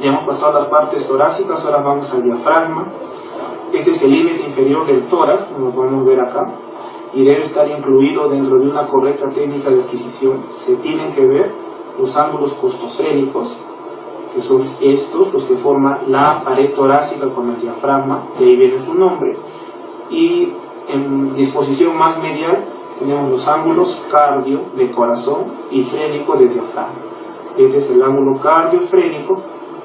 Ya hemos pasado las partes torácicas, ahora vamos al diafragma. Este es el límite inferior del tórax, como lo podemos ver acá, y debe estar incluido dentro de una correcta técnica de adquisición. Se tienen que ver los ángulos costofrénicos, que son estos, los que forman la pared torácica con el diafragma, de ahí viene su nombre, y en disposición más medial tenemos los ángulos cardio de corazón y frénico de diafragma. Este es el ángulo cardiofrénico,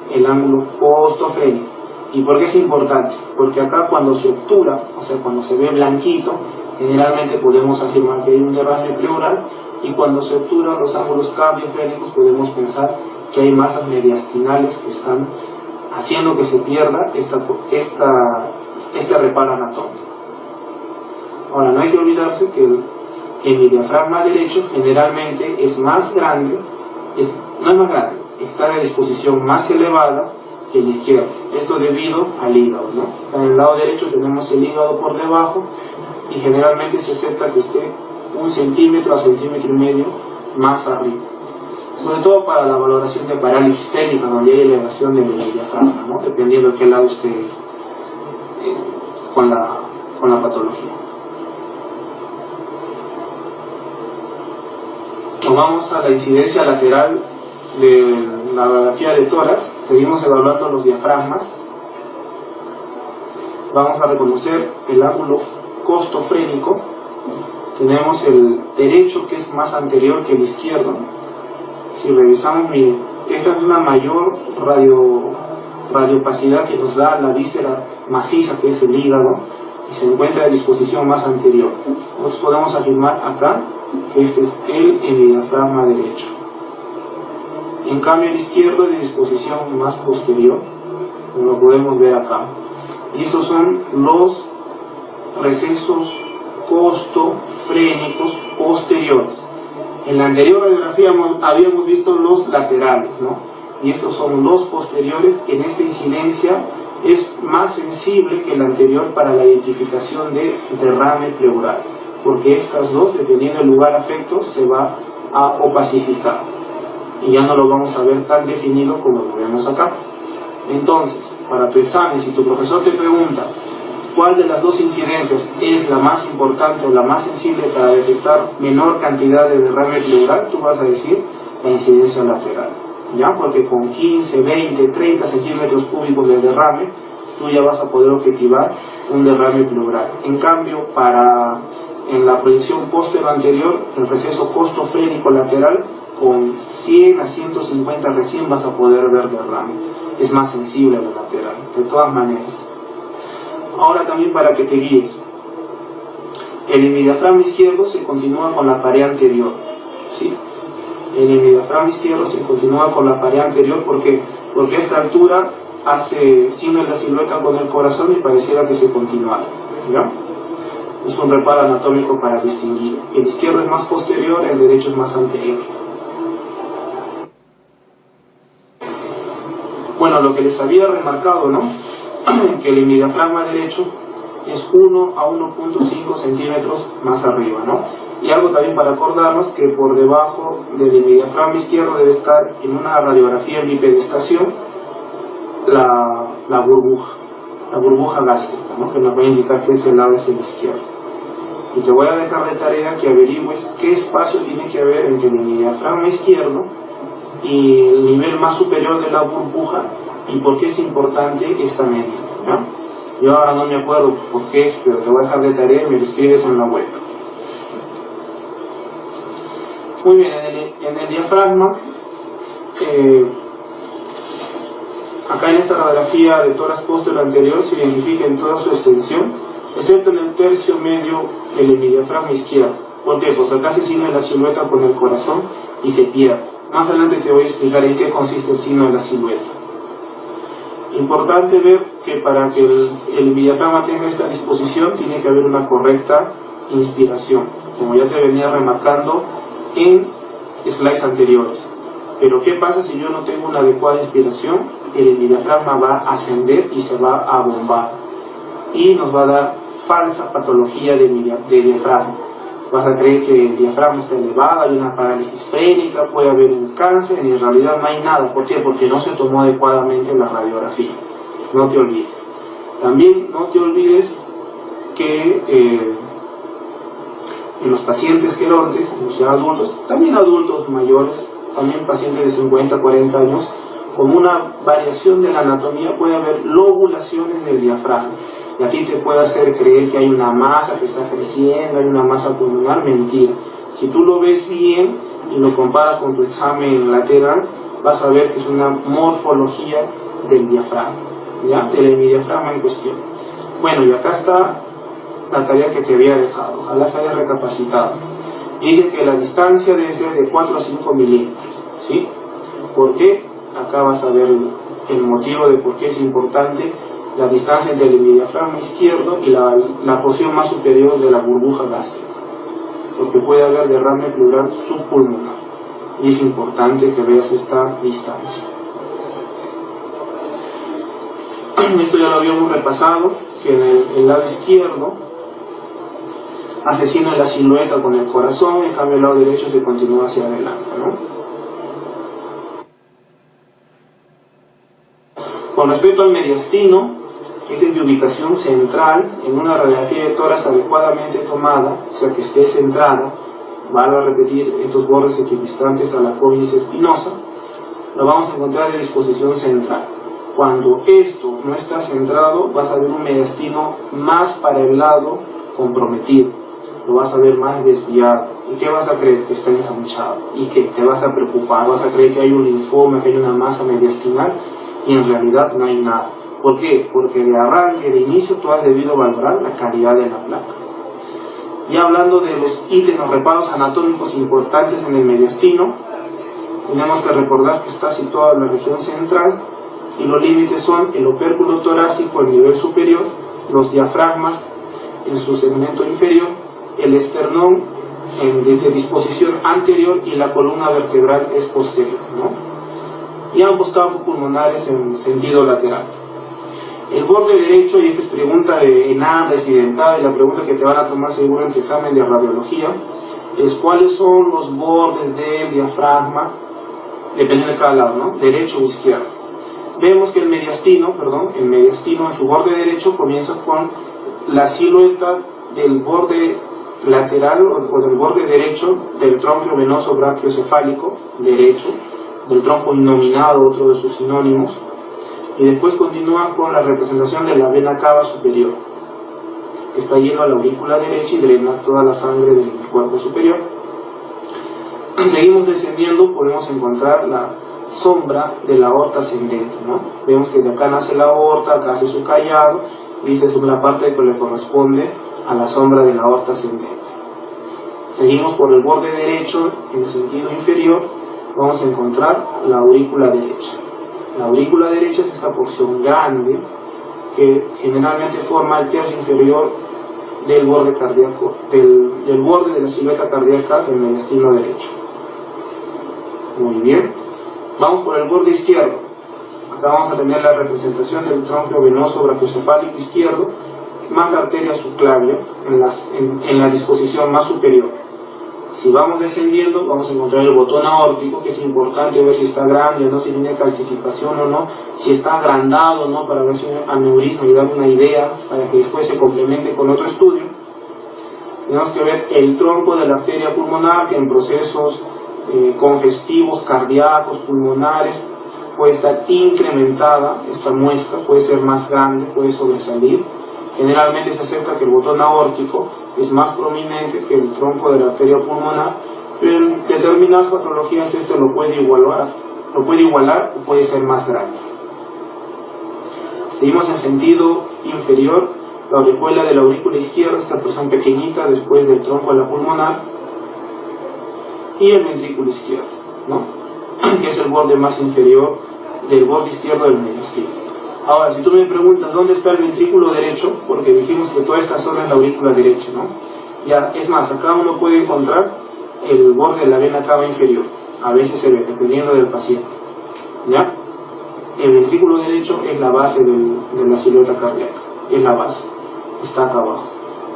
el ángulo costofrénico. ¿Y por qué es importante? Porque acá cuando se obtura, o sea, cuando se ve blanquito, generalmente podemos afirmar que hay un derrame pleural, y cuando se obturan los ángulos cardiofrénicos podemos pensar que hay masas mediastinales que están haciendo que se pierda este reparo anatómico. Ahora, no hay que olvidarse que el diafragma derecho generalmente es más grande, no es más grande, está de disposición más elevada que el izquierdo. Esto debido al hígado, ¿no? En el lado derecho tenemos el hígado por debajo y generalmente se acepta que esté 1 centímetro a centímetro y medio más arriba. Sobre todo para la valoración de parálisis fénica, donde hay elevación del diafragma, ¿no? Dependiendo de qué lado esté con la patología. Nos vamos a la incidencia lateral de la radiografía de tórax. Seguimos evaluando los diafragmas. Vamos a reconocer el ángulo costofrénico. Tenemos el derecho, que es más anterior que el izquierdo. Si revisamos, miren, esta es una mayor radiopacidad que nos da la víscera maciza, que es el hígado, y se encuentra de disposición más anterior. Nosotros podemos afirmar acá que este es el diafragma derecho. En cambio, el izquierdo es de disposición más posterior, como lo podemos ver acá. Y estos son los recesos costofrénicos posteriores. En la anterior radiografía habíamos visto los laterales, ¿no? Y estos son los posteriores. En esta incidencia es más sensible que la anterior para la identificación de derrame pleural, porque estas dos, dependiendo del lugar afecto, se va a opacificar y ya no lo vamos a ver tan definido como lo vemos acá. Entonces, para tu examen, si tu profesor te pregunta cuál de las dos incidencias es la más importante o la más sensible para detectar menor cantidad de derrame pleural, tú vas a decir la incidencia lateral, ¿ya? Porque con 15, 20, 30 centímetros cúbicos de derrame, tú ya vas a poder objetivar un derrame pleural. En cambio, en la proyección posterior anterior, el receso costofrénico lateral, con 100 a 150 recién vas a poder ver derrame. Es más sensible a la lateral, de todas maneras. Ahora también para que te guíes, el hemidiafragma izquierdo se continúa con la pared anterior, ¿sí? El hemidiafragma izquierdo se continúa con la pared anterior porque a esta altura hace signo de la silueta con el corazón y pareciera que se continúa, ¿ya? Es un reparo anatómico para distinguir. El izquierdo es más posterior, el derecho es más anterior. Bueno, lo que les había remarcado, ¿no? Que el hemidiafragma derecho es 1 a 1.5 centímetros más arriba, ¿no? Y algo también para acordarnos que por debajo del hemidiafragma izquierdo debe estar en una radiografía en bipedestación la burbuja gástrica, ¿no? Que nos va a indicar que ese lado es el izquierdo. Y te voy a dejar de tarea que averigües qué espacio tiene que haber entre el hemidiafragma izquierdo y el nivel más superior de la burbuja y por qué es importante esta medida, ¿ya? Yo ahora no me acuerdo por qué es, pero te voy a dejar de tarea y me lo escribes en la web. Muy bien, en el diafragma, acá en esta radiografía de tórax posterior anterior se identifica en toda su extensión, excepto en el tercio medio del hemidiafragma izquierdo. ¿Por qué? Porque acá se signa la silueta con el corazón y se pierde. Más adelante te voy a explicar en qué consiste el signo de la silueta. Importante ver que para que el hemidiafragma tenga esta disposición tiene que haber una correcta inspiración, como ya te venía remarcando en slides anteriores. Pero ¿qué pasa si yo no tengo una adecuada inspiración? El hemidiafragma va a ascender y se va a bombar y nos va a dar falsa patología de diafragma. vas a creer que el diafragma está elevado, hay una parálisis frénica, puede haber un cáncer, y en realidad no hay nada. ¿Por qué? Porque no se tomó adecuadamente la radiografía. No te olvides. También no te olvides que en los pacientes gerontes, en los ya adultos, también adultos mayores, también pacientes de 50, 40 años, como una variación de la anatomía puede haber lobulaciones del diafragma. Y a ti te puede hacer creer que hay una masa que está creciendo, hay una masa pulmonar. Mentira. Si tú lo ves bien y lo comparas con tu examen lateral, vas a ver que es una morfología del diafragma, ¿ya? Del hemidiafragma en cuestión. Bueno, y acá está la tarea que te había dejado. Ojalá se haya recapacitado. Dice que la distancia debe ser de 4 a 5 milímetros, ¿sí? ¿Por qué? Acá vas a ver el motivo de por qué es importante la distancia entre el hemidiafragma izquierdo y la porción más superior de la burbuja gástrica, porque puede haber derrame pleural subpulmonar, y es importante que veas esta distancia. Esto ya lo habíamos repasado, que en el lado izquierdo asesino en la silueta con el corazón, en cambio el lado derecho se continúa hacia adelante, ¿no? Con respecto al mediastino, este es de ubicación central, en una radiografía de tórax adecuadamente tomada, o sea que esté centrada, valgo a repetir, estos bordes equidistantes a la apófisis espinosa, lo vamos a encontrar de disposición central. Cuando esto no está centrado, vas a ver un mediastino más para el lado comprometido, lo vas a ver más desviado. ¿Y qué vas a creer? Que está ensanchado, y que te vas a preocupar, vas a creer que hay un linfoma, que hay una masa mediastinal, y en realidad no hay nada. ¿Por qué? Porque de arranque, de inicio, tú has debido valorar la calidad de la placa. Ya hablando de los ítems o reparos anatómicos importantes en el mediastino, tenemos que recordar que está situado en la región central, y los límites son el opérculo torácico en nivel superior, los diafragmas en su segmento inferior, el esternón de disposición anterior y la columna vertebral es posterior, ¿no? Y ambos campos pulmonares en sentido lateral. El borde derecho, y esta es pregunta de enambres y dentada, y la pregunta que te van a tomar seguro en tu examen de radiología, es cuáles son los bordes del diafragma, dependiendo de cada lado, ¿no? Derecho o izquierdo. Vemos que el mediastino en su borde derecho comienza con la silueta del borde lateral o del borde derecho del tronco venoso brachiocefálico derecho, del tronco innominado, otro de sus sinónimos, y después continúa con la representación de la vena cava superior, que está yendo a la aurícula derecha y drena toda la sangre del cuerpo superior. Seguimos descendiendo, podemos encontrar la sombra de la aorta ascendente, ¿no? Vemos que de acá nace la aorta, acá hace su callado, y esta es una parte que le corresponde a la sombra de la aorta ascendente. Seguimos por el borde derecho, en sentido inferior, vamos a encontrar la aurícula derecha. La aurícula derecha es esta porción grande que generalmente forma el tercio inferior del borde cardíaco, del borde de la silueta cardíaca del mediastino derecho. Muy bien. Vamos por el borde izquierdo. Acá vamos a tener la representación del tronco venoso brachiocefálico izquierdo, más la arteria subclavia en la disposición más superior. Si vamos descendiendo, vamos a encontrar el botón aórtico, que es importante ver si está grande o no, si tiene calcificación o no, si está agrandado o no, para ver si hay aneurisma y dar una idea para que después se complemente con otro estudio. Tenemos que ver el tronco de la arteria pulmonar, que en procesos congestivos, cardíacos, pulmonares, puede estar incrementada esta muestra, puede ser más grande, puede sobresalir. Generalmente se acepta que el botón aórtico es más prominente que el tronco de la arteria pulmonar, pero en determinadas patologías esto lo puede igualar o puede ser más grande. Seguimos en sentido inferior, la orejuela de la aurícula izquierda, esta porción pequeñita después del tronco de la pulmonar, y el ventrículo izquierdo, ¿no? Que es el borde más inferior del borde izquierdo del mediastino. Ahora, si tú me preguntas dónde está el ventrículo derecho, porque dijimos que toda esta zona es la aurícula derecha, ¿no? Ya, es más, acá uno puede encontrar el borde de la vena cava inferior, a veces se ve, dependiendo del paciente, ¿ya? El ventrículo derecho es la base de la silueta cardíaca, es la base, está acá abajo.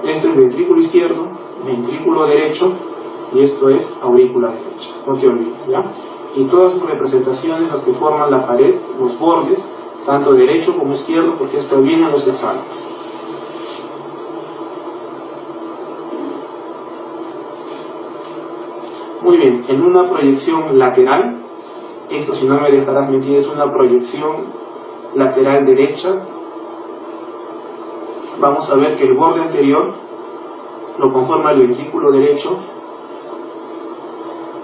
Esto es ventrículo izquierdo, ventrículo derecho, y esto es aurícula derecha, no te olvides, ¿ya? Y todas sus representaciones, las que forman la pared, los bordes, tanto derecho como izquierdo, porque esto viene en los exámenes. Muy bien, en una proyección lateral, esto, si no me dejarás mentir, es una proyección lateral derecha. Vamos a ver que el borde anterior lo conforma el ventrículo derecho,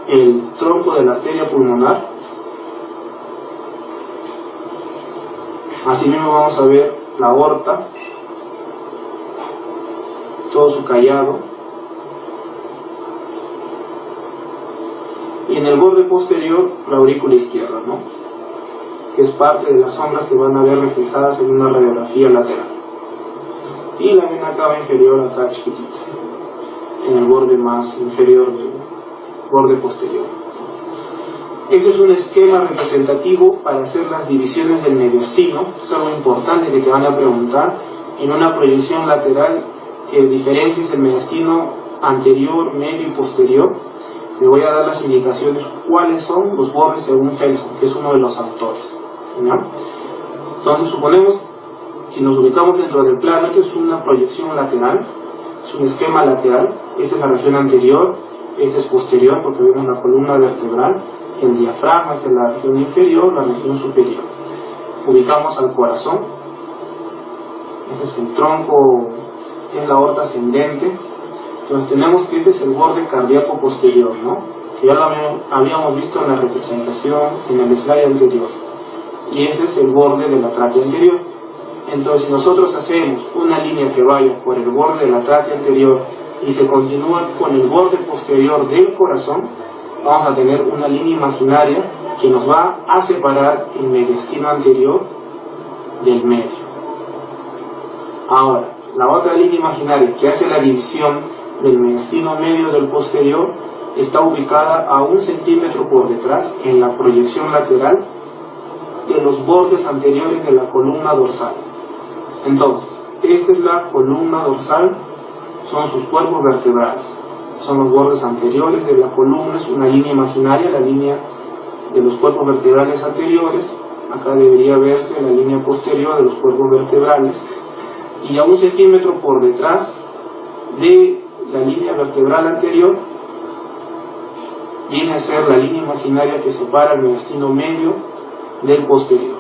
el tronco de la arteria pulmonar. Asimismo vamos a ver la aorta, todo su callado. Y en el borde posterior, la aurícula izquierda, ¿no? Que es parte de las sombras que van a ver reflejadas en una radiografía lateral. Y la vena cava inferior acá chiquitita, en el borde más inferior del borde posterior. Ese es un esquema representativo para hacer las divisiones del mediastino. Es algo importante que te van a preguntar en una proyección lateral, que diferencies el mediastino anterior, medio y posterior. Te voy a dar las indicaciones cuáles son los bordes según Felson, que es uno de los autores, ¿ya? Entonces suponemos, si nos ubicamos dentro del plano, que es una proyección lateral, es un esquema lateral. Esta es la región anterior, esta es posterior porque vemos la columna vertebral, el diafragma, esta es la región inferior, la región superior. Ubicamos al corazón, este es el tronco, es la aorta ascendente. Entonces tenemos que este es el borde cardíaco posterior, ¿no? Que ya lo habíamos visto en la representación en el slide anterior. Y este es el borde de la tráquea anterior. Entonces si nosotros hacemos una línea que vaya por el borde de la tráquea anterior y se continúa con el borde posterior del corazón, vamos a tener una línea imaginaria que nos va a separar el mediastino anterior del medio. Ahora, la otra línea imaginaria que hace la división del mediastino medio del posterior está ubicada a 1 centímetro por detrás en la proyección lateral de los bordes anteriores de la columna dorsal. Entonces, esta es la columna dorsal, son sus cuerpos vertebrales, son los bordes anteriores de la columna, es una línea imaginaria, la línea de los cuerpos vertebrales anteriores. Acá debería verse la línea posterior de los cuerpos vertebrales, y a 1 centímetro por detrás de la línea vertebral anterior viene a ser la línea imaginaria que separa el mediastino medio del posterior.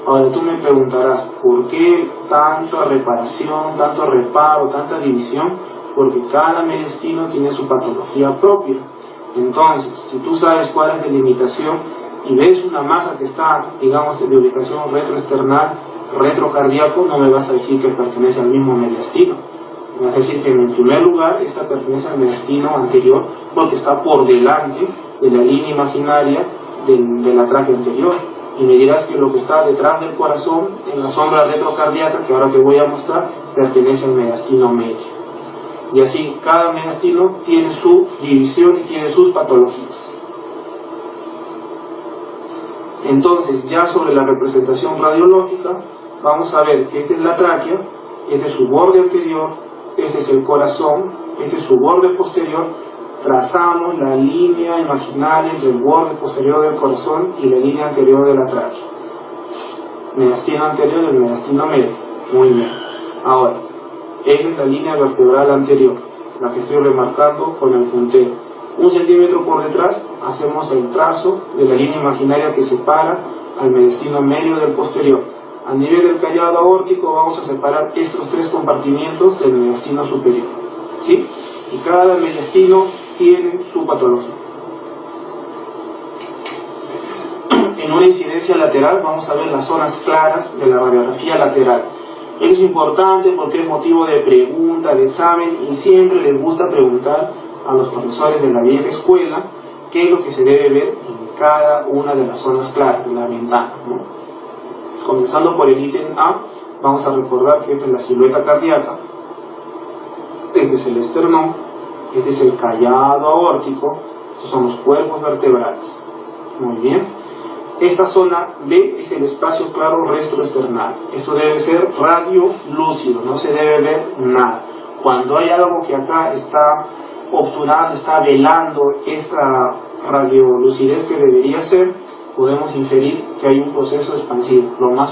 Ahora tú me preguntarás, ¿por qué tanta reparación, tanto reparo, tanta división? Porque cada mediastino tiene su patología propia. Entonces, si tú sabes cuál es la delimitación y ves una masa que está, digamos, de ubicación retroesternal, retrocardíaco, no me vas a decir que pertenece al mismo mediastino. Me vas a decir que en primer lugar esta pertenece al mediastino anterior porque está por delante de la línea imaginaria de la tráquea anterior. Y me dirás que lo que está detrás del corazón, en la sombra retrocardíaca, que ahora te voy a mostrar, pertenece al mediastino medio. Y así, cada mediastino tiene su división y tiene sus patologías. Entonces, ya sobre la representación radiológica, vamos a ver que esta es la tráquea, este es su borde anterior, este es el corazón, este es su borde posterior. Trazamos la línea imaginaria entre el borde posterior del corazón y la línea anterior de la tráquea. Mediastino anterior y el mediastino medio. Muy bien. Ahora, esa es la línea vertebral anterior, la que estoy remarcando con el puntero. 1 centímetro por detrás hacemos el trazo de la línea imaginaria que separa al mediastino medio del posterior. A nivel del callado aórtico vamos a separar estos 3 compartimientos del mediastino superior, ¿sí? Y cada mediastino tiene su patología. En una incidencia lateral vamos a ver las zonas claras de la radiografía lateral. Esto es importante porque es motivo de pregunta, de examen, y siempre les gusta preguntar a los profesores de la vieja escuela qué es lo que se debe ver en cada una de las zonas claras de la ventana, ¿no? Comenzando por el ítem A, vamos a recordar que esta es la silueta cardíaca, este es el esternón, este es el callado aórtico, estos son los cuerpos vertebrales. Muy bien. Esta zona B es el espacio claro retroesternal. Esto debe ser radio lúcido, no se debe ver nada. Cuando hay algo que acá está obturando, está velando esta radiolucidez que debería ser, podemos inferir que hay un proceso expansivo. Lo más